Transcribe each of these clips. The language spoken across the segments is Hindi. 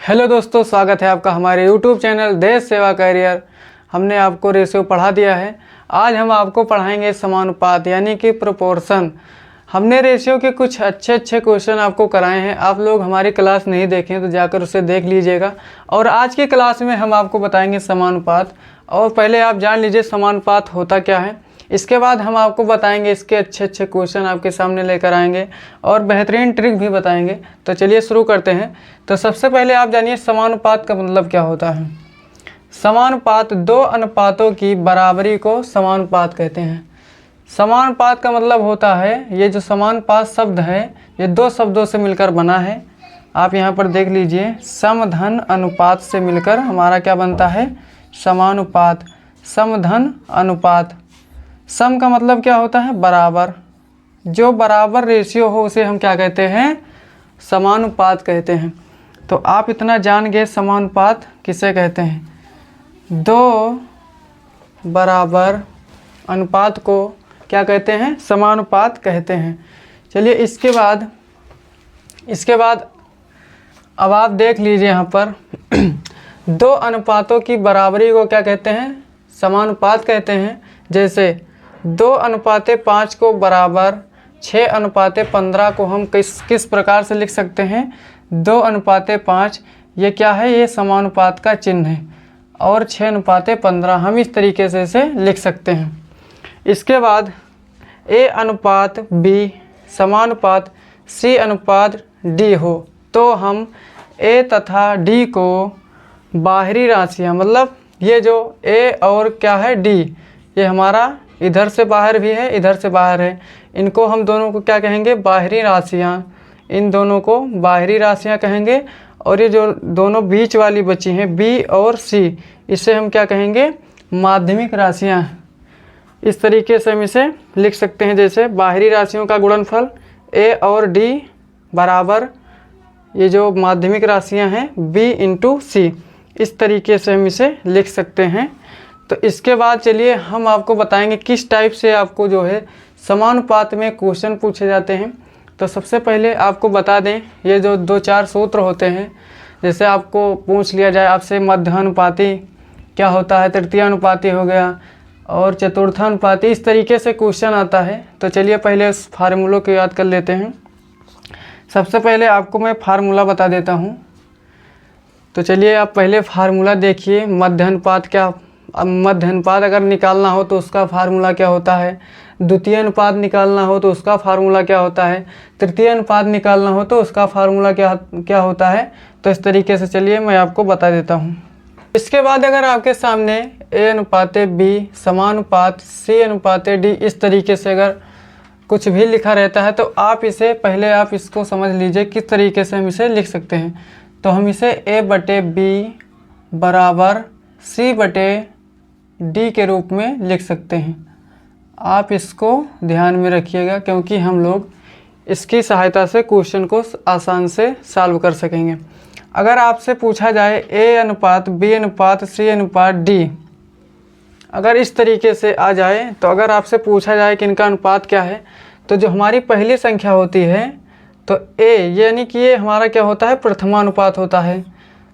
हेलो दोस्तों, स्वागत है आपका हमारे यूट्यूब चैनल देश सेवा करियर। हमने आपको रेशियो पढ़ा दिया है। आज हम आपको पढ़ाएंगे समानुपात यानी कि प्रोपोर्शन। हमने रेशियो के कुछ अच्छे क्वेश्चन आपको कराए हैं। आप लोग हमारी क्लास नहीं देखें तो जाकर उसे देख लीजिएगा। और आज की क्लास में हम आपको बताएंगे समानुपात। और पहले आप जान लीजिए समानुपात होता क्या है। इसके बाद हम आपको बताएंगे इसके अच्छे क्वेश्चन आपके सामने लेकर आएंगे और बेहतरीन ट्रिक भी बताएंगे। तो चलिए शुरू करते हैं। तो सबसे पहले आप जानिए समानुपात का मतलब क्या होता है। समानुपात दो अनुपातों की बराबरी को समानुपात कहते हैं। समानुपात का मतलब होता है, ये जो समानुपात शब्द है ये दो शब्दों से मिलकर बना है। आप यहाँ पर देख लीजिए, समधन अनुपात से मिलकर हमारा क्या बनता है, समानुपात। समधन अनुपात, सम का मतलब क्या होता है, बराबर। जो बराबर रेशियो हो उसे हम क्या कहते हैं, समानुपात कहते हैं। तो आप इतना जान गए समानुपात किसे कहते हैं। दो बराबर अनुपात को क्या कहते हैं, समानुपात कहते हैं। चलिए इसके बाद अब आप देख लीजिए यहाँ पर दो अनुपातों की बराबरी को क्या कहते हैं, समानुपात कहते हैं। जैसे 2:5 को बराबर 6:15 को हम किस प्रकार से लिख सकते हैं, 2:5। ये क्या है, ये समानुपात का चिन्ह है। और 6:15 हम इस तरीके से इसे लिख सकते हैं। इसके बाद A/B समानुपात C/D हो तो हम A तथा D को बाहरी राशियाँ, मतलब ये जो A और क्या है D, ये हमारा इधर से बाहर भी है इधर से बाहर है, इनको हम दोनों को क्या कहेंगे, बाहरी राशियाँ। इन दोनों को बाहरी राशियाँ कहेंगे। और ये जो दोनों बीच वाली बची हैं B और C, इसे हम क्या कहेंगे, माध्यमिक राशियाँ। इस तरीके से हम इसे लिख सकते हैं। जैसे बाहरी राशियों का गुणनफल A और D बराबर ये जो माध्यमिक राशियाँ हैं B × C, इस तरीके से हम इसे लिख सकते हैं। तो इसके बाद चलिए हम आपको बताएंगे किस टाइप से आपको जो है समानुपात में क्वेश्चन पूछे जाते हैं। तो सबसे पहले आपको बता दें, ये जो 2-4 सूत्र होते हैं, जैसे आपको पूछ लिया जाए आपसे मध्यानुपाती क्या होता है, तृतीयानुपाती हो गया और चतुर्थानुपाती, इस तरीके से क्वेश्चन आता है। तो चलिए पहले उस फार्मूलों को याद कर लेते हैं। सबसे पहले आपको मैं फार्मूला बता देता हूँ। तो चलिए आप पहले फार्मूला देखिए। मध्यानुपात क्या, अब मध्यानुपात अगर निकालना हो तो उसका फार्मूला क्या होता है, द्वितीय अनुपात निकालना हो तो उसका फार्मूला क्या होता है, तृतीय अनुपात निकालना हो तो उसका फार्मूला क्या होता है। तो इस तरीके से चलिए मैं आपको बता देता हूँ। इसके बाद अगर आपके सामने A/B समानुपात C/D इस तरीके से अगर कुछ भी लिखा रहता है तो आप इसे पहले आप इसको समझ लीजिए किस तरीके से हम इसे लिख सकते हैं। तो हम इसे A/B बराबर C/D के रूप में लिख सकते हैं। आप इसको ध्यान में रखिएगा क्योंकि हम लोग इसकी सहायता से क्वेश्चन को आसान से सॉल्व कर सकेंगे। अगर आपसे पूछा जाए A/B/C/D, अगर इस तरीके से आ जाए, तो अगर आपसे पूछा जाए कि इनका अनुपात क्या है, तो जो हमारी पहली संख्या होती है तो A यानी कि ये हमारा क्या होता है, प्रथमानुपात होता है।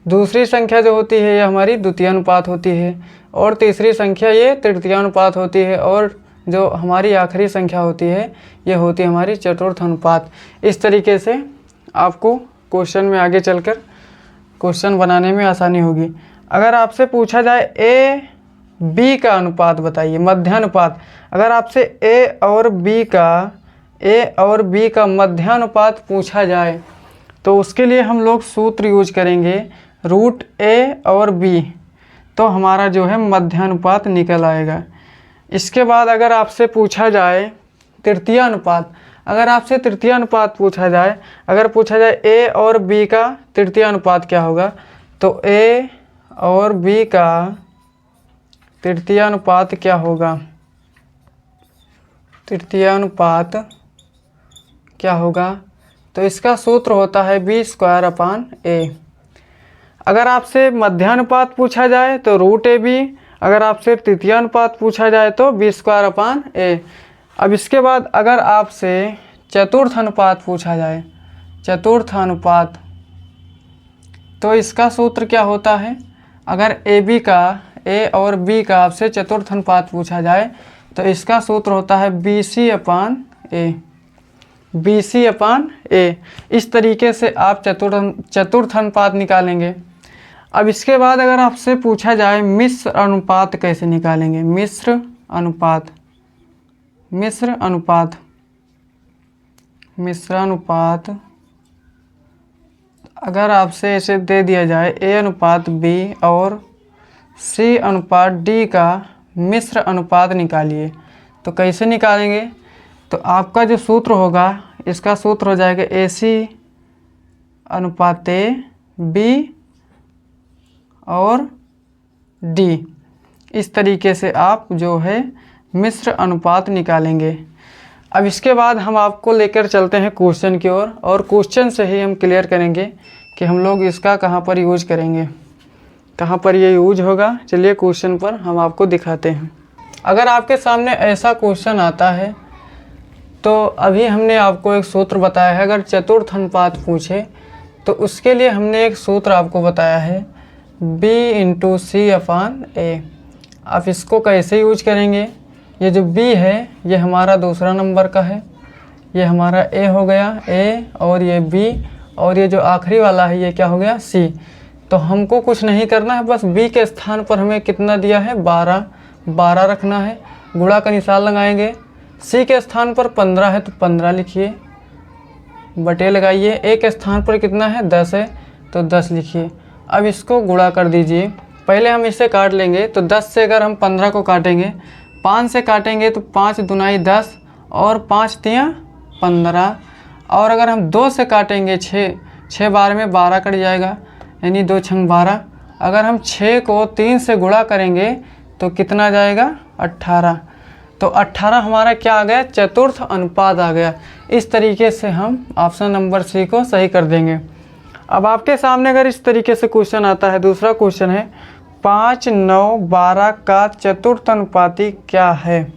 दूसरी संख्या जो होती है ये हमारी द्वितीयानुपात होती है। और तीसरी संख्या ये तृतीयानुपात होती है। और जो हमारी आखिरी संख्या होती है ये होती है हमारी चतुर्थ अनुपात। इस तरीके से आपको क्वेश्चन में आगे चलकर क्वेश्चन बनाने में आसानी होगी। अगर आपसे पूछा जाए A/B का अनुपात बताइए, मध्यानुपात, अगर आपसे A और B का मध्यानुपात पूछा जाए तो उसके लिए हम लोग सूत्र यूज करेंगे √A और B, तो हमारा जो है मध्यानुपात निकल आएगा। इसके बाद अगर आपसे पूछा जाए तृतीयानुपात, अगर आपसे तृतीयानुपात पूछा जाए, अगर पूछा जाए A और B का तृतीयानुपात क्या होगा, तो A और B का तृतीयानुपात क्या होगा, तृतीयानुपात क्या होगा, तो इसका सूत्र होता है B²/A। अगर आपसे मध्यानुपात पूछा जाए तो √AB, अगर आपसे तृतीयानुपात पूछा जाए तो B²/A। अब इसके बाद अगर आपसे चतुर्थ अनुपात पूछा जाए, चतुर्थ अनुपात, तो इसका सूत्र क्या होता है, अगर ए और बी का आपसे चतुर्थ अनुपात पूछा जाए तो इसका सूत्र होता है BC अपान ए। इस तरीके से आप चतुर्थ अनुपात निकालेंगे। अब इसके बाद अगर आपसे पूछा जाए मिश्र अनुपात कैसे निकालेंगे, मिश्र अनुपात अगर आपसे ऐसे दे दिया जाए A अनुपात B और C अनुपात D का मिश्र अनुपात निकालिए, तो कैसे निकालेंगे, तो आपका जो सूत्र होगा इसका सूत्र हो जाएगा AC अनुपात A B और D। इस तरीके से आप जो है मिश्र अनुपात निकालेंगे। अब इसके बाद हम आपको लेकर चलते हैं क्वेश्चन की ओर, और क्वेश्चन से ही हम क्लियर करेंगे कि हम लोग इसका कहाँ पर यूज करेंगे, कहाँ पर ये यूज होगा। चलिए क्वेश्चन पर हम आपको दिखाते हैं। अगर आपके सामने ऐसा क्वेश्चन आता है तो अभी हमने आपको एक सूत्र बताया है, अगर चतुर्थ अनुपात पूछे तो उसके लिए हमने एक सूत्र आपको बताया है B × C अपान A। आप इसको कैसे यूज करेंगे, ये जो B है ये हमारा दूसरा नंबर का है, ये हमारा A हो गया A, और ये B, और ये जो आखिरी वाला है ये क्या हो गया C। तो हमको कुछ नहीं करना है, बस B के स्थान पर हमें कितना दिया है 12 रखना है, गुणा का निशान लगाएंगे। C के स्थान पर 15 है तो 15 लिखिए, बटे लगाइए। A के स्थान पर कितना है 10 है तो 10 लिखिए। अब इसको गुणा कर दीजिए। पहले हम इसे काट लेंगे, तो 10 से अगर हम 15 को काटेंगे, 5 से काटेंगे तो 5 दूनाई 10 और 5 तियाँ 15, और अगर हम 2 से काटेंगे 6 बार में 12 कट जाएगा, यानी 2 छंग 12। अगर हम 6 को 3 से गुणा करेंगे तो कितना जाएगा 18। तो 18 हमारा क्या आ गया, चतुर्थ अनुपात आ गया। इस तरीके से हम ऑप्शन नंबर C को सही कर देंगे। अब आपके सामने अगर इस तरीके से क्वेश्चन आता है, दूसरा क्वेश्चन है 5, 9, 12 का चतुर्थ अनुपाती क्या है,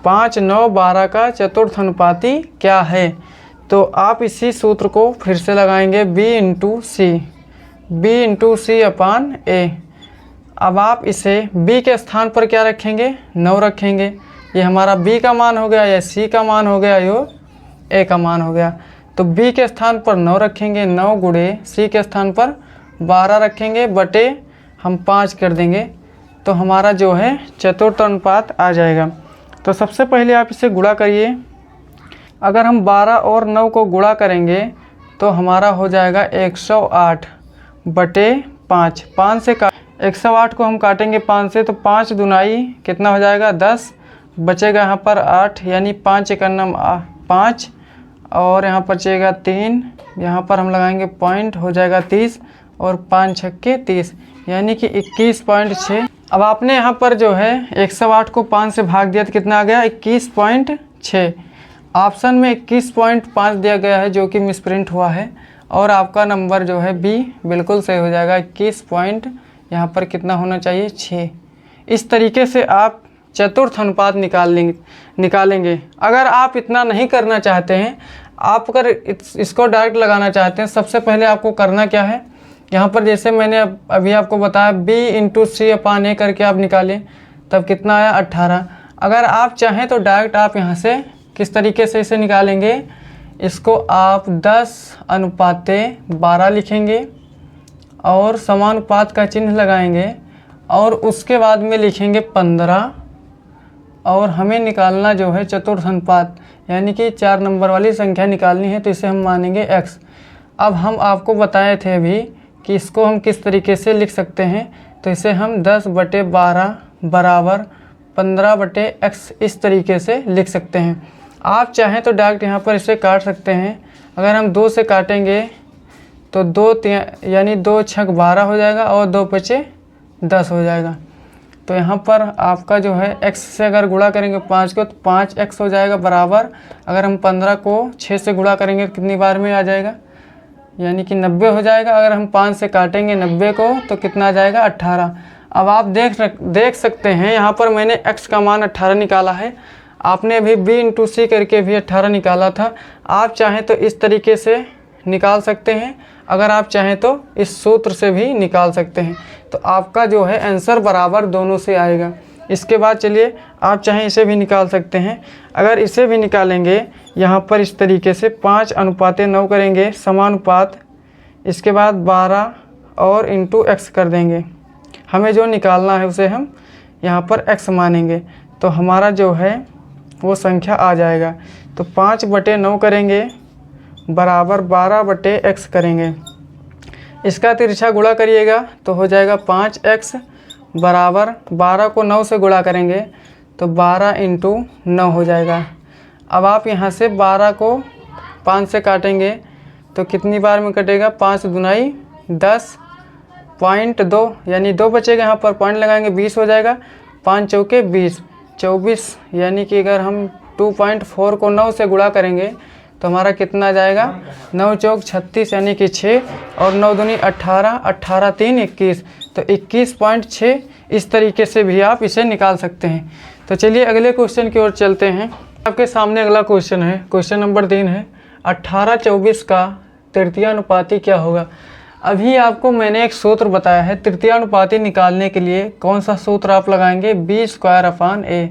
5, 9, 12 का चतुर्थ अनुपाती क्या है। तो आप इसी सूत्र को फिर से लगाएंगे B × C अपान A। अब आप इसे B के स्थान पर क्या रखेंगे 9 रखेंगे, ये हमारा B का मान हो गया, या C का मान हो गया, यो A का मान हो गया। तो B के स्थान पर 9 रखेंगे, 9 गुणे C के स्थान पर 12 रखेंगे, बटे हम 5 कर देंगे, तो हमारा जो है चतुर्थ अनुपात आ जाएगा। तो सबसे पहले आप इसे गुणा करिए। अगर हम 12 और 9 को गुणा करेंगे तो हमारा हो जाएगा 108 बटे 5। 5 से 108 को हम काटेंगे 5 से, तो 5 दूनाई कितना हो जाएगा 10, बचेगा यहाँ पर 8, यानी 5 × 9 5, और यहाँ बचेगा 3, यहाँ पर हम लगाएंगे पॉइंट, हो जाएगा 30, और 5 छक्के 30, यानी कि 21.6। अब आपने यहाँ पर जो है 108 को 5 से भाग दिया तो कितना आ गया 21.6। ऑप्शन में 21.5 दिया गया है जो कि मिसप्रिंट हुआ है, और आपका नंबर जो है B बिल्कुल सही हो जाएगा। 21 पॉइंट यहाँ पर कितना होना चाहिए 6। इस तरीके से आप चतुर्थ अनुपात निकालेंगे। अगर आप इतना नहीं करना चाहते हैं, आप अगर इसको डायरेक्ट लगाना चाहते हैं, सबसे पहले आपको करना क्या है, यहाँ पर जैसे मैंने अभी आपको बताया B × C अपान A करके आप निकालें, तब कितना आया 18। अगर आप चाहें तो डायरेक्ट आप यहाँ से किस तरीके से इसे निकालेंगे, इसको आप 10:12 लिखेंगे और समानुपात का चिन्ह लगाएंगे, और उसके बाद में लिखेंगे 15, और हमें निकालना जो है चतुर्थ अनुपात, यानी कि 4 नंबर वाली संख्या निकालनी है, तो इसे हम मानेंगे x। अब हम आपको बताए थे अभी कि इसको हम किस तरीके से लिख सकते हैं, तो इसे हम 10/12 बराबर 15/x इस तरीके से लिख सकते हैं। आप चाहें तो डायरेक्ट यहाँ पर इसे काट सकते हैं। अगर हम 2 से काटेंगे तो 2 यानी 2 छक 12 हो जाएगा, और 2 बचे 10 हो जाएगा। तो यहाँ पर आपका जो है x से अगर गुणा करेंगे 5 को, तो 5x हो जाएगा बराबर, अगर हम 15 को 6 से गुणा करेंगे कितनी बार में आ जाएगा, यानी कि 90 हो जाएगा। अगर हम 5 से काटेंगे 90 को तो कितना आ जाएगा 18। अब आप देख सकते हैं यहाँ पर मैंने x का मान 18 निकाला है, आपने भी B × C करके भी 18 निकाला था। आप चाहें तो इस तरीके से निकाल सकते हैं। अगर आप चाहें तो इस सूत्र से भी निकाल सकते हैं। तो आपका जो है आंसर बराबर दोनों से आएगा। इसके बाद चलिए आप चाहें इसे भी निकाल सकते हैं। अगर इसे भी निकालेंगे यहाँ पर इस तरीके से 5:9 करेंगे समानुपात, इसके बाद 12 और इंटू x कर देंगे। हमें जो निकालना है उसे हम यहाँ पर x मानेंगे, तो हमारा जो है वो संख्या आ जाएगा। तो 5/9 करेंगे बराबर 12/x करेंगे। इसका तिरछा गुणा करिएगा तो हो जाएगा 5x बराबर 12 को 9 से गुणा करेंगे तो 12 इंटू 9 हो जाएगा। अब आप यहाँ से 12 को 5 से काटेंगे तो कितनी बार में कटेगा, 5 दूनाई 10.2 यानी 2 बचेगा, यहाँ पर पॉइंट लगाएंगे 20 हो जाएगा। 5 चौके 20, 24 यानी कि अगर हम 2.4 को 9 से गुणा करेंगे तो हमारा कितना आ जाएगा, 9 चौक 36 यानी कि 6 और 9 दूनी 18, 18 3 21, तो 21.6। इस तरीके से भी आप इसे निकाल सकते हैं। तो चलिए अगले क्वेश्चन की ओर चलते हैं। आपके सामने अगला क्वेश्चन है, क्वेश्चन नंबर 3 है 18/24 का तृतीयानुपाती क्या होगा। अभी आपको मैंने एक सूत्र बताया है तृतीयानुपाती निकालने के लिए। कौन सा सूत्र आप लगाएंगे, b²/a।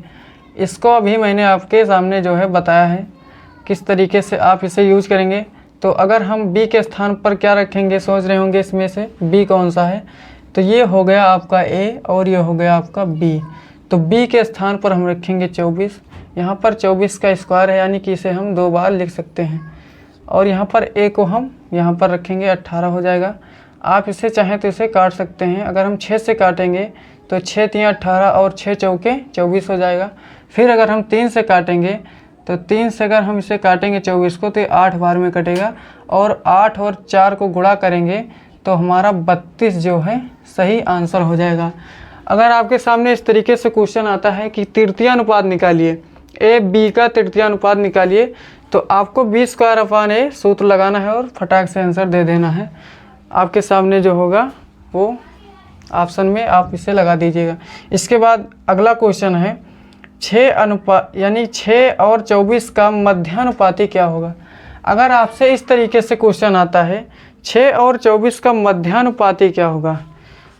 इसको अभी मैंने आपके सामने जो है बताया है किस तरीके से आप इसे यूज करेंगे। तो अगर हम b के स्थान पर क्या रखेंगे, सोच रहे होंगे इसमें से b कौन सा है, तो ये हो गया आपका a और ये हो गया आपका b। तो b के स्थान पर हम रखेंगे 24। यहाँ पर 24 का स्क्वायर है यानी कि इसे हम 2 बार लिख सकते हैं। और यहाँ पर a को हम यहाँ पर रखेंगे 18 हो जाएगा। आप इसे चाहें तो इसे काट सकते हैं। अगर हम 6 से काटेंगे तो 6 3 18 और 6 चौके 24 हो जाएगा। फिर अगर हम 3 से काटेंगे तो 3 से अगर हम इसे काटेंगे 24 को तो 8 बार में कटेगा और 8 और 4 को गुणा करेंगे तो हमारा 32 जो है सही आंसर हो जाएगा। अगर आपके सामने इस तरीके से क्वेश्चन आता है कि तृतीयानुपात निकालिए, a b का तृतीयानुपात निकालिए, तो आपको b²/a सूत्र लगाना है और फटाक से आंसर दे देना है। आपके सामने जो होगा वो ऑप्शन में आप इसे लगा दीजिएगा। इसके बाद अगला क्वेश्चन है 6 और 24 का मध्यानुपाती क्या होगा। अगर आपसे इस तरीके से क्वेश्चन आता है 6 और 24 का मध्यानुपाती क्या होगा,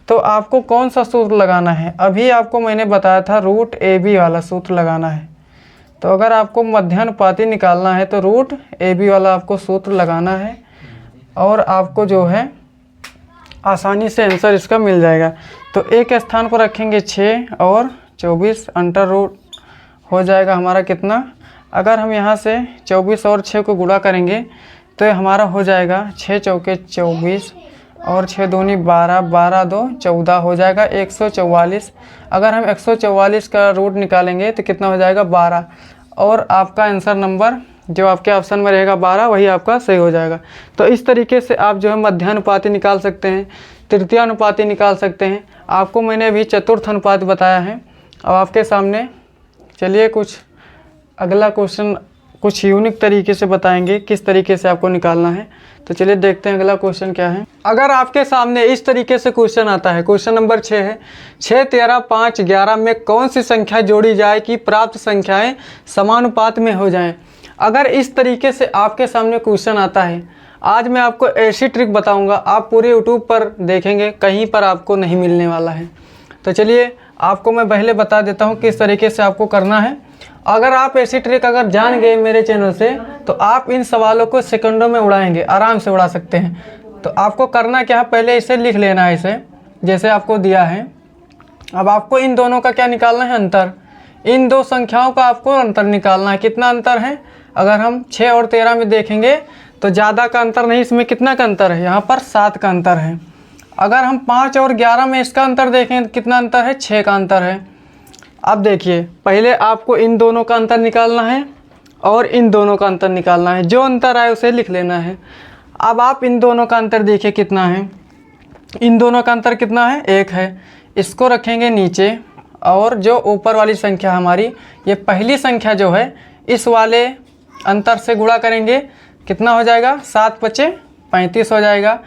तो आपको कौन सा सूत्र लगाना है। अभी आपको मैंने बताया था √ab वाला सूत्र लगाना है। तो अगर आपको मध्यानुपाती निकालना है तो √ab वाला आपको सूत्र लगाना है और आपको जो है आसानी से आंसर इसका मिल जाएगा। तो एक स्थान पर रखेंगे 6 और 24 अंडर रूट हो जाएगा हमारा कितना। अगर हम यहाँ से 24 और 6 को गुणा करेंगे तो हमारा हो जाएगा 6 चौके 24 और 6 दूनी 12, 12 2 14 हो जाएगा 144। अगर हम 144 का रूट निकालेंगे तो कितना हो जाएगा 12 और आपका आंसर नंबर जो आपके ऑप्शन में रहेगा 12 वही आपका सही हो जाएगा। तो इस तरीके से आप जो है मध्यानुपाती निकाल सकते हैं, तृतीयानुपाती निकाल सकते हैं। आपको मैंने अभी चतुर्थ अनुपात बताया है। अब आपके सामने चलिए कुछ अगला क्वेश्चन कुछ यूनिक तरीके से बताएंगे किस तरीके से आपको निकालना है। तो चलिए देखते हैं अगला क्वेश्चन क्या है। अगर आपके सामने इस तरीके से क्वेश्चन आता है, क्वेश्चन नंबर 6 है 6 13 5 11 में कौन सी संख्या जोड़ी जाए कि प्राप्त संख्याएं समानुपात में हो जाएं। अगर इस तरीके से आपके सामने क्वेश्चन आता है, आज मैं आपको ऐसी ट्रिक बताऊंगा आप पूरे यूट्यूब पर देखेंगे, कहीं पर आपको नहीं मिलने वाला है। तो चलिए आपको मैं पहले बता देता हूं किस तरीके से आपको करना है। अगर आप ऐसी ट्रिक अगर जान गए मेरे चैनल से तो आप इन सवालों को सेकंडों में उड़ाएंगे, आराम से उड़ा सकते हैं। तो आपको करना क्या है, पहले इसे लिख लेना है, इसे जैसे आपको दिया है। अब आपको इन दोनों का क्या निकालना है, अंतर। इन दो संख्याओं का आपको अंतर निकालना है। कितना अंतर है, अगर हम 6 और 13 में देखेंगे तो ज़्यादा का अंतर नहीं, इसमें कितना का अंतर है, यहाँ पर 7 का अंतर है। अगर हम 5 और 11 में इसका अंतर देखें तो कितना अंतर है, 6 का अंतर है। अब देखिए पहले आपको इन दोनों का अंतर निकालना है और इन दोनों का अंतर निकालना है। जो अंतर आए उसे लिख लेना है। अब आप इन दोनों का अंतर देखिए कितना है, इन दोनों का अंतर कितना है, 1 है। इसको रखेंगे नीचे और जो ऊपर वाली संख्या हमारी ये पहली संख्या जो है इस वाले अंतर से गुणा करेंगे, कितना हो जाएगा, 7 5 35 हो जाएगा।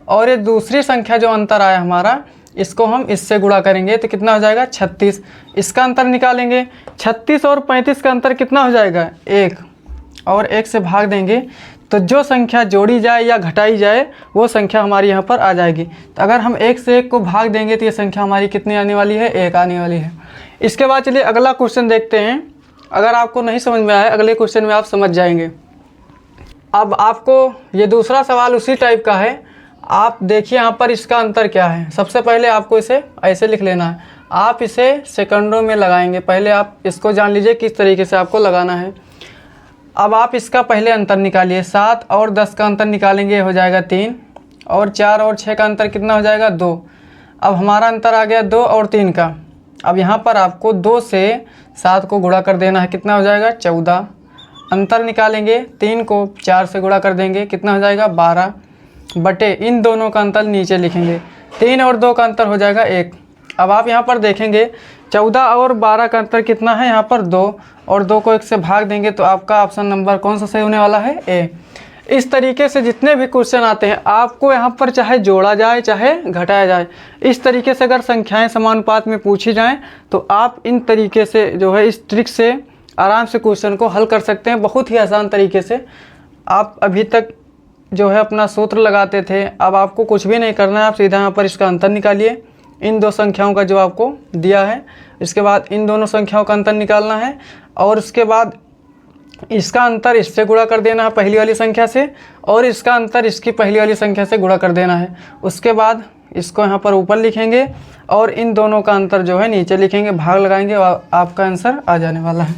और ये दूसरी संख्या जो अंतर आया हमारा इसको हम इससे गुणा करेंगे तो कितना हो जाएगा, 36। इसका अंतर निकालेंगे, 36 और 35 का अंतर कितना हो जाएगा, 1 और 1 से भाग देंगे तो जो संख्या जोड़ी जाए या घटाई जाए वो संख्या हमारी यहाँ पर आ जाएगी। तो अगर हम 1 से 1 को भाग देंगे तो ये संख्या हमारी कितनी आने वाली है, 1 आने वाली है। इसके बाद चलिए अगला क्वेश्चन देखते हैं। अगर आपको नहीं समझ में आया अगले क्वेश्चन में आप समझ जाएंगे। अब आपको ये दूसरा सवाल उसी टाइप का है। आप देखिए यहाँ पर इसका अंतर क्या है। सबसे पहले आपको इसे ऐसे लिख लेना है, आप इसे सेकंडों में लगाएंगे। पहले आप इसको जान लीजिए किस तरीके से आपको लगाना है। अब आप इसका पहले अंतर निकालिए, 7 और 10 का अंतर निकालेंगे हो जाएगा 3, और 4 और 6 का अंतर कितना हो जाएगा, 2। अब हमारा अंतर आ गया 2 और 3 का। अब यहाँ पर आपको 2 से 7 को गुणा कर देना है, कितना हो जाएगा 14। अंतर निकालेंगे, 3 को 4 से गुणा कर देंगे, कितना हो जाएगा 12 बटे इन दोनों का अंतर नीचे लिखेंगे, 3 और 2 का अंतर हो जाएगा 1। अब आप यहाँ पर देखेंगे 14 और 12 का अंतर कितना है, यहाँ पर 2, और 2 को 1 से भाग देंगे तो आपका ऑप्शन नंबर कौन सा सही होने वाला है, ए। इस तरीके से जितने भी क्वेश्चन आते हैं आपको यहाँ पर चाहे जोड़ा जाए चाहे घटाया जाए, इस तरीके से अगर संख्याएं समानुपात में पूछी जाएं तो आप इन तरीके से जो है इस ट्रिक से आराम से क्वेश्चन को हल कर सकते हैं, बहुत ही आसान तरीके से। आप अभी तक जो है अपना सूत्र लगाते थे, अब आपको कुछ भी नहीं करना है, आप सीधा यहाँ पर इसका अंतर निकालिए, इन दो संख्याओं का जो आपको दिया है। इसके बाद इन दोनों संख्याओं का अंतर निकालना है, और उसके बाद इसका अंतर इससे गुणा कर देना है पहली वाली संख्या से, और इसका अंतर इसकी पहली वाली संख्या से गुणा कर देना है। उसके बाद इसको यहाँ पर ऊपर लिखेंगे और इन दोनों का अंतर जो है नीचे लिखेंगे, भाग लगाएंगे और आपका आंसर आ जाने वाला है।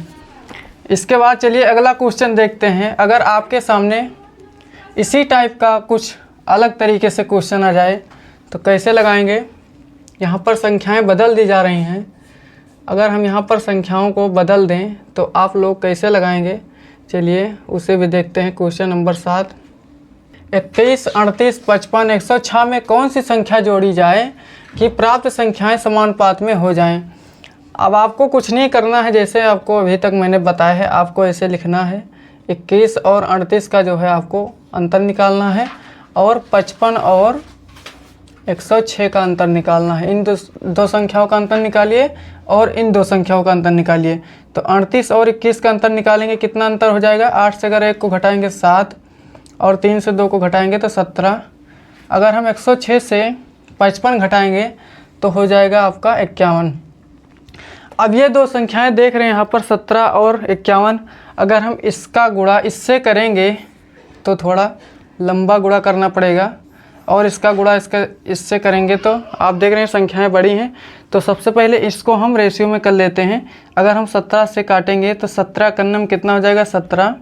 इसके बाद चलिए अगला क्वेश्चन देखते हैं। अगर आपके सामने इसी टाइप का कुछ अलग तरीके से क्वेश्चन आ जाए तो कैसे लगाएंगे। यहाँ पर संख्याएं बदल दी जा रही हैं, अगर हम यहाँ पर संख्याओं को बदल दें तो आप लोग कैसे लगाएंगे, चलिए उसे भी देखते हैं। क्वेश्चन नंबर 7, 31, 38, 55, 106 में कौन सी संख्या जोड़ी जाए कि प्राप्त संख्याएं समानुपात में हो जाएं। अब आपको कुछ नहीं करना है, जैसे आपको अभी तक मैंने बताया है, आपको ऐसे लिखना है 21 और 38 का जो है आपको अंतर निकालना है, और 55 और 106 का अंतर निकालना है। इन दो संख्याओं का अंतर निकालिए और इन दो संख्याओं का अंतर निकालिए। तो 38 और 21 का अंतर निकालेंगे, कितना अंतर हो जाएगा, 8 से अगर 1 को घटाएंगे 7, और 3 से 2 को घटाएंगे तो 17। अगर हम 106 से 55 घटाएंगे तो हो जाएगा आपका 51। अब ये दो संख्याएं देख रहे हैं यहाँ पर 17 और 51, अगर हम इसका गुणा इससे करेंगे तो थोड़ा लंबा गुणा करना पड़ेगा, और इसका गुणा इससे करेंगे तो आप देख रहे हैं संख्याएं बड़ी हैं। तो सबसे पहले इसको हम रेशियो में कर लेते हैं। अगर हम 17 से काटेंगे तो 17 कन्नम कितना हो जाएगा 17,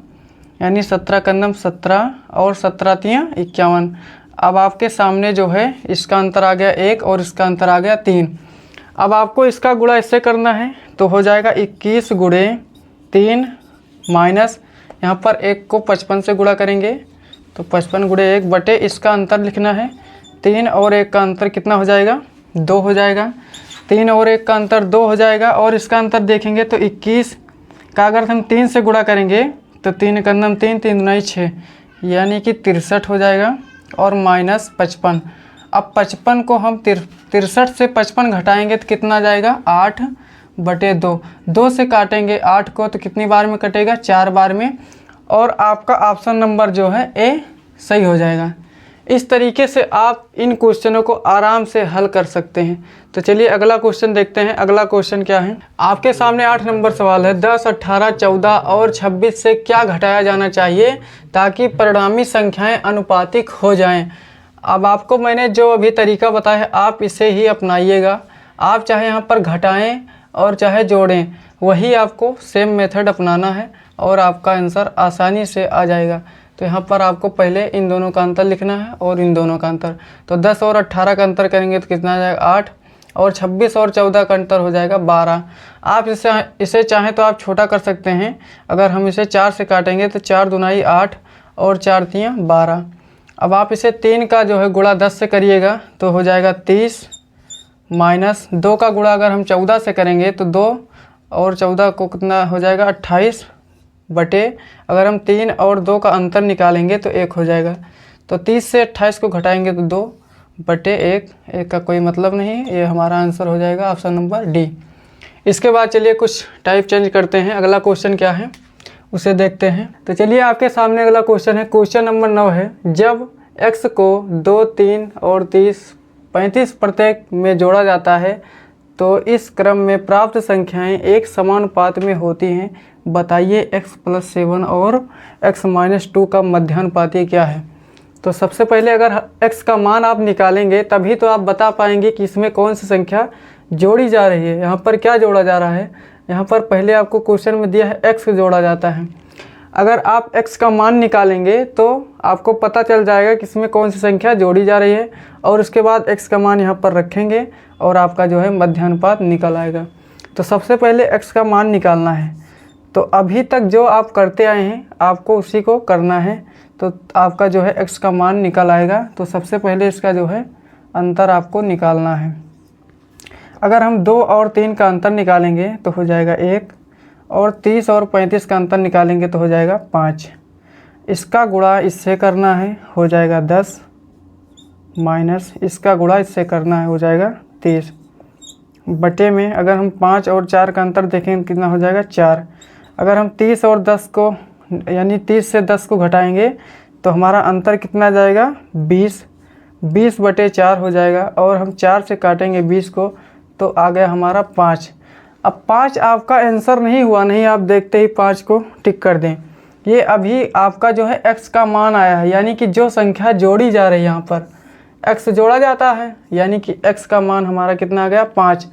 यानी 17 कन्नम 17 और 17 तियाँ 51। अब आपके सामने जो है इसका अंतर आ गया 1 और इसका अंतर आ गया 3। अब आपको इसका गुणा इससे करना है तो हो जाएगा 21 गुणे 3 माइनस यहाँ पर 1 को 55 से गुणा करेंगे तो 55 गुणे 1 बटे इसका अंतर लिखना है 3 और 1 का अंतर कितना हो जाएगा 2 हो जाएगा। 3 और 1 का अंतर 2 हो जाएगा, और इसका अंतर देखेंगे तो 21 का अगर हम 3 से गुणा करेंगे तो 3 कन्नम 3, 3 दूनी 6, यानी कि 63 हो जाएगा, और माइनस 55। अब 55 को हम 63 से 55 घटाएंगे तो कितना जाएगा 8 बटे 2। 2 से काटेंगे 8 को तो कितनी बार में कटेगा 4 बार में, और आपका ऑप्शन नंबर जो है ए सही हो जाएगा। इस तरीके से आप इन क्वेश्चनों को आराम से हल कर सकते हैं। तो चलिए अगला क्वेश्चन देखते हैं। अगला क्वेश्चन क्या है, आपके सामने 8 नंबर सवाल है। 10, 18, 14 और 26 से क्या घटाया जाना चाहिए ताकि परिणामी संख्याएं अनुपातिक हो जाएं। अब आपको मैंने जो अभी तरीका बताया है आप इसे ही अपनाइएगा। आप चाहे यहाँ पर घटाएं और चाहे जोड़ें, वही आपको सेम मेथड अपनाना है और आपका आंसर आसानी से आ जाएगा। तो यहाँ पर आपको पहले इन दोनों का अंतर लिखना है और इन दोनों का अंतर। तो 10 और 18 का अंतर करेंगे तो कितना आ जाएगा 8, और 26 और 14 का अंतर हो जाएगा 12। आप इसे चाहें तो आप छोटा कर सकते हैं। अगर हम इसे 4 से काटेंगे तो 4 दूनाई 8 और 4 तियाँ 12। अब आप इसे 3 का जो है गुणा 10 से करिएगा तो हो जाएगा 30, माइनस 2 का गुणा अगर हम 14 से करेंगे तो 2 और 14 को कितना हो जाएगा 28 बटे अगर हम 3 और 2 का अंतर निकालेंगे तो 1 हो जाएगा। तो 30 से 28 को घटाएंगे तो 2 बटे 1 का कोई मतलब नहीं, ये हमारा आंसर हो जाएगा ऑप्शन नंबर डी। इसके बाद चलिए कुछ टाइप चेंज करते हैं। अगला क्वेश्चन क्या है, उसे देखते हैं। तो चलिए आपके सामने अगला क्वेश्चन है, क्वेश्चन नंबर 9 है, जब x को 2, 3 और 30, 35 प्रत्येक में जोड़ा जाता है तो इस क्रम में प्राप्त संख्याएं एक समानुपात में होती हैं, बताइए x+7 और x-2 का मध्यानुपाती क्या है। तो सबसे पहले अगर x का मान आप निकालेंगे तभी तो आप बता पाएंगे कि इसमें कौन सी संख्या जोड़ी जा रही है। यहाँ पर क्या जोड़ा जा रहा है, यहाँ पर पहले आपको क्वेश्चन में दिया है x जोड़ा जाता है। अगर आप x का मान निकालेंगे तो आपको पता चल जाएगा कि इसमें कौन सी संख्या जोड़ी जा रही है, और उसके बाद x का मान यहाँ पर रखेंगे और आपका जो है मध्यानुपात निकल आएगा। तो सबसे पहले x का मान निकालना है। तो अभी तक जो आप करते आए हैं आपको उसी को करना है, तो आपका जो है x का मान निकल आएगा। तो सबसे पहले इसका जो है अंतर आपको निकालना है। अगर हम 2 और 3 का अंतर निकालेंगे तो हो जाएगा 1, और 30 और 35 का अंतर निकालेंगे तो हो जाएगा 5। इसका गुणा इससे करना है, हो जाएगा 10, माइनस इसका गुणा इससे करना है, हो जाएगा 30, बटे में अगर हम 5 और 4 का अंतर देखेंगे कितना हो जाएगा 4। अगर हम 30 और 10 को यानी 30 से 10 को घटाएंगे तो हमारा अंतर कितना जाएगा 20 बटे 4 हो जाएगा, और हम 4 से काटेंगे 20 को तो आ गया हमारा 5। अब 5 आपका आंसर नहीं हुआ, नहीं आप देखते ही 5 को टिक कर दें। ये अभी आपका जो है x का मान आया है, यानी कि जो संख्या जोड़ी जा रही है यहाँ पर x जोड़ा जाता है, यानी कि x का मान हमारा कितना आ गया 5।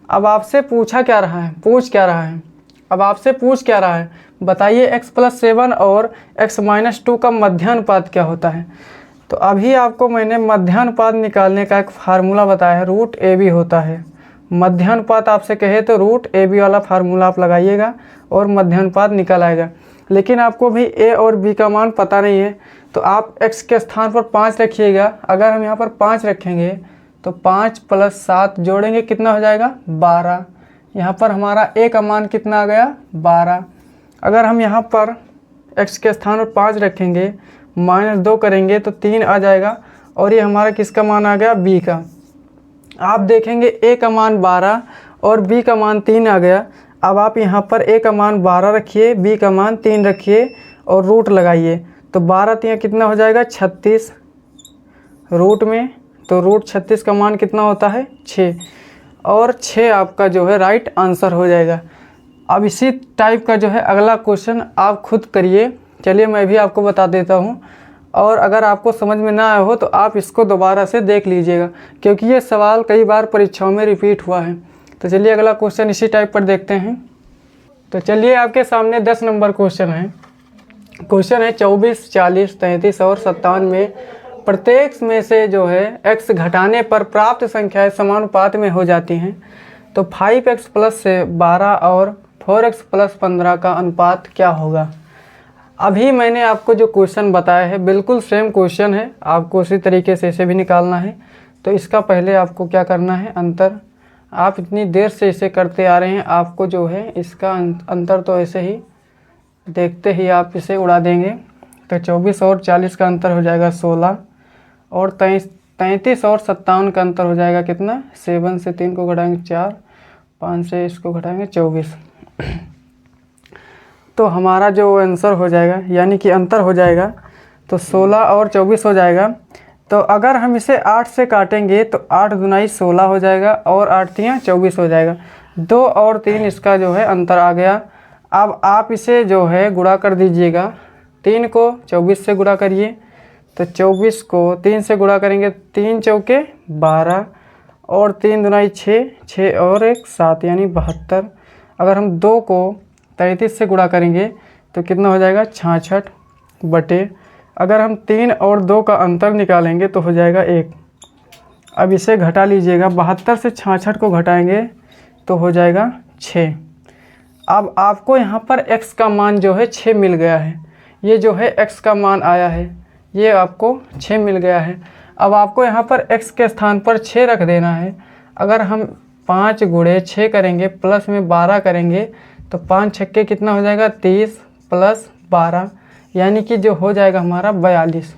अब आपसे पूछा क्या रहा है, अब आपसे पूछ क्या रहा है, बताइए x+7 और x-2 का मध्यानुपात क्या होता है। तो अभी आपको मैंने मध्यानुपात निकालने का एक फार्मूला बताया है, √AB होता है। मध्यानुपात आपसे कहे तो √AB वाला फार्मूला आप लगाइएगा और मध्यानुपात निकल आएगा। लेकिन आपको भी a और b का मान पता नहीं है तो आप x के स्थान पर 5 रखिएगा। अगर हम यहाँ पर 5 रखेंगे तो 5 + 7 जोड़ेंगे कितना हो जाएगा 12। यहाँ पर हमारा a का मान कितना आ गया 12। अगर हम यहाँ पर x के स्थान पर 5 रखेंगे, -2 करेंगे तो 3 आ जाएगा, और ये हमारा किसका मान आ गया b का। आप देखेंगे a का मान 12 और b का मान 3 आ गया। अब आप यहाँ पर a का मान 12 रखिए, b का मान 3 रखिए और रूट लगाइए, तो 12 3 कितना हो जाएगा 36 रूट में, तो √36 का मान कितना होता है 6, और 6 आपका जो है राइट आंसर हो जाएगा। अब इसी टाइप का जो है अगला क्वेश्चन आप खुद करिए। चलिए मैं भी आपको बता देता हूँ, और अगर आपको समझ में ना आया हो तो आप इसको दोबारा से देख लीजिएगा, क्योंकि ये सवाल कई बार परीक्षाओं में रिपीट हुआ है। तो चलिए अगला क्वेश्चन इसी टाइप पर देखते हैं। तो चलिए आपके सामने 10 नंबर क्वेश्चन है। क्वेश्चन है 24, 40, 33 और 57 में प्रत्येक में से जो है x घटाने पर प्राप्त संख्याएं समानुपात में हो जाती हैं, तो 5x + 12 और 4x + 15 का अनुपात क्या होगा। अभी मैंने आपको जो क्वेश्चन बताया है बिल्कुल सेम क्वेश्चन है, आपको उसी तरीके से इसे भी निकालना है। तो इसका पहले आपको क्या करना है, अंतर, आप इतनी देर से इसे करते आ रहे हैं, आपको जो है इसका अंतर तो ऐसे ही देखते ही आप इसे उड़ा देंगे। तो 24 और 40 का अंतर हो जाएगा 16, और 33 और 57 का अंतर हो जाएगा कितना 7 से 3 को घटाएंगे 4, 5 से इसको घटाएंगे 24। तो हमारा जो आंसर हो जाएगा यानी कि अंतर हो जाएगा तो 16 और 24 हो जाएगा। तो अगर हम इसे 8 से काटेंगे तो 8 दूनी 16 हो जाएगा, और 8 तियाँ 24 हो जाएगा। 2 और 3 इसका जो है अंतर आ गया। अब आप इसे जो है गुणा कर दीजिएगा, 3 को 24 से गुणा करिए, तो 24 को 3 से गुणा करेंगे 3 चौके 12, और 3 दूनी 6, 6 और 1 7 यानी 72। अगर हम 2 को 33 से गुणा करेंगे तो कितना हो जाएगा 66 बटे, अगर हम 3 और 2 का अंतर निकालेंगे तो हो जाएगा 1। अब इसे घटा लीजिएगा, 72 से 66 को घटाएंगे तो हो जाएगा 6। अब आपको यहाँ पर x का मान जो है 6 मिल गया है। ये जो है x का मान आया है, ये आपको 6 मिल गया है। अब आपको यहाँ पर x के स्थान पर 6 रख देना है। अगर हम 5 × 6 करेंगे प्लस में 12 करेंगे तो 5 छक्के कितना हो जाएगा 30 + 12 यानी कि जो हो जाएगा हमारा 42।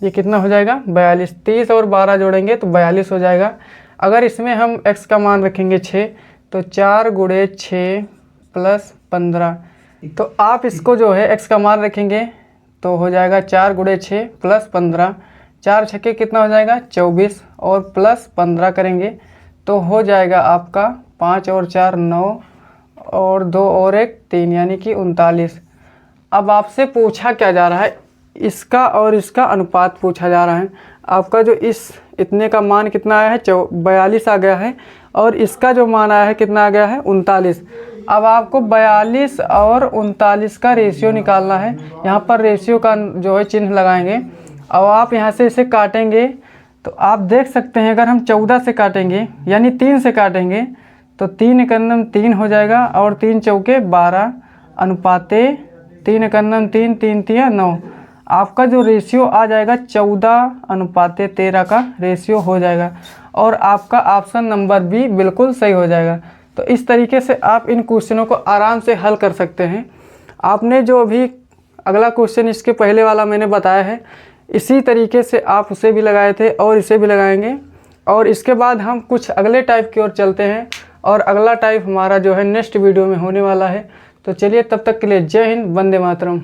ये कितना हो जाएगा 42। 30 और 12 जोड़ेंगे तो 42 हो जाएगा। अगर इसमें हम x का मान रखेंगे 6 तो 4 × 6 + 15 तो आप इसको जो है x का मान रखेंगे तो हो जाएगा 4 × 6 + 15, 4 छक्के कितना हो जाएगा 24 और प्लस 15 करेंगे तो हो जाएगा आपका 5 और 4 9 और 2 और 1 3 यानी कि 39। अब आपसे पूछा क्या जा रहा है, इसका और इसका अनुपात पूछा जा रहा है। आपका जो इस इतने का मान कितना आया है 42 आ गया है और इसका जो मान आया है कितना आ गया है 39। अब आपको 42 और 39 का रेशियो निकालना है। यहाँ पर रेशियो का जो है चिन्ह लगाएंगे। अब आप यहाँ से इसे काटेंगे तो आप देख सकते हैं अगर हम 14 से काटेंगे यानी 3 से काटेंगे तो 3 एकन्नम 3 हो जाएगा और 3 चौके 12 अनुपाते 3 एकन्नम 3 3 तिया 9। आपका जो रेशियो आ जाएगा 14:13 का रेशियो हो जाएगा और आपका ऑप्शन नंबर बी बिल्कुल सही हो जाएगा। तो इस तरीके से आप इन क्वेश्चनों को आराम से हल कर सकते हैं। आपने जो अभी अगला क्वेश्चन इसके पहले वाला मैंने बताया है इसी तरीके से आप उसे भी लगाए थे और इसे भी लगाएंगे और इसके बाद हम कुछ अगले टाइप की ओर चलते हैं और अगला टाइप हमारा जो है नेक्स्ट वीडियो में होने वाला है। तो चलिए तब तक के लिए जय हिंद, वंदे मातरम।